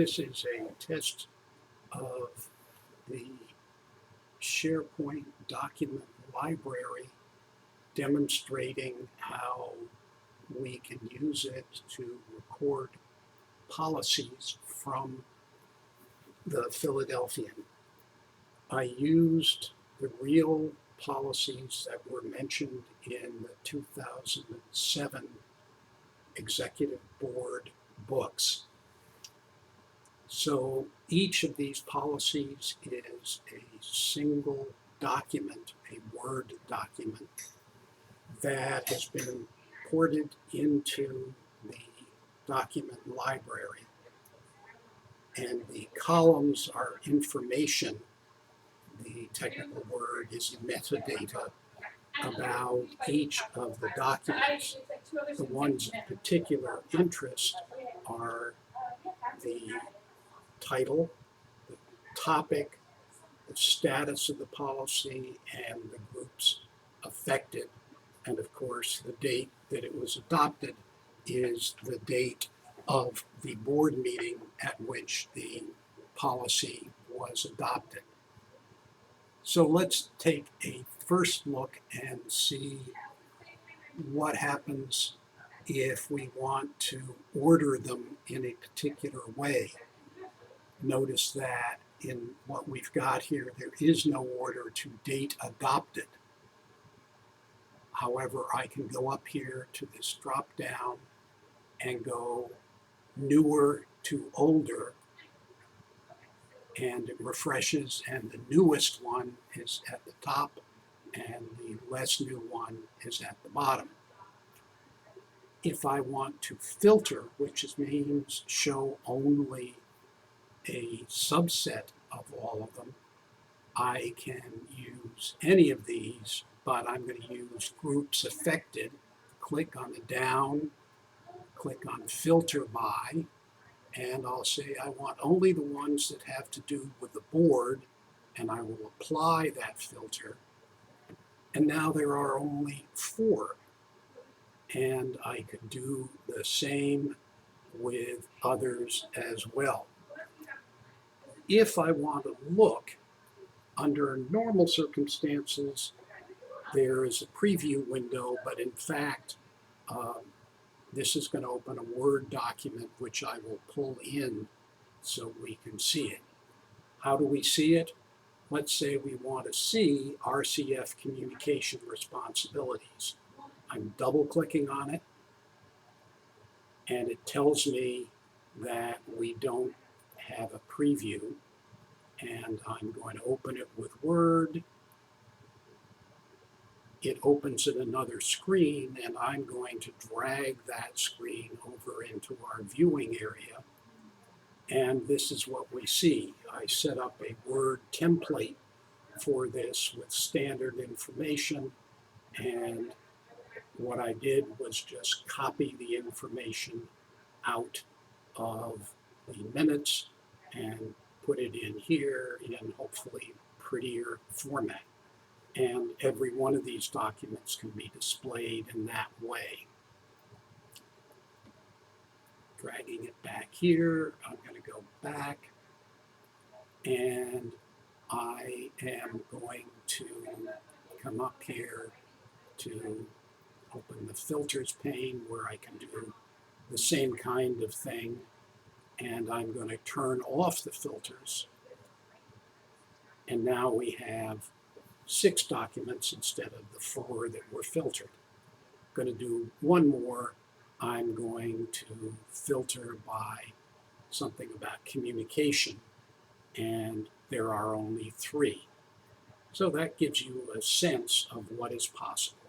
This is a test of the Sharepoint document library demonstrating how we can use it to record policies from the Philadelphian. I used the real policies that were mentioned in the 2007 Executive Board books. So each of these policies is a single document, a Word document, that has been ported into the document library. And the columns are information. The technical word is metadata about each of the documents. The ones of particular interest are the title, the topic, the status of the policy, and the groups affected. And of course, the date that it was adopted is the date of the board meeting at which the policy was adopted. So let's take a first look and see what happens if we want to order them in a particular way. Notice that in what we've got here, there is no order to date adopted. However, I can go up here to this drop down and go newer to older, and it refreshes, and the newest one is at the top and the less new one is at the bottom. If I want to filter, which means show only a subset of all of them, I can use any of these, but I'm going to use groups affected. Click on the down, click on filter by, and I'll say I want only the ones that have to do with the board, and I will apply that filter. And now there are only 4. And I could do the same with others as well. If I want to look, under normal circumstances, there is a preview window, but in fact, this is going to open a Word document, which I will pull in so we can see it. How do we see it? Let's say we want to see RCF communication responsibilities. I'm double-clicking on it, and it tells me that we don't have a preview, and I'm going to open it with Word. It opens in another screen, and I'm going to drag that screen over into our viewing area, and this is what we see. I set up a Word template for this with standard information, and what I did was just copy the information out of the minutes and put it in here in hopefully prettier format. And every one of these documents can be displayed in that way. Dragging it back here, I'm going to go back, and I am going to come up here to open the filters pane where I can do the same kind of thing, and I'm going to turn off the filters, and now we have 6 documents instead of the 4 that were filtered. I'm going to do one more. I'm going to filter by something about communication, and there are only 3. So that gives you a sense of what is possible.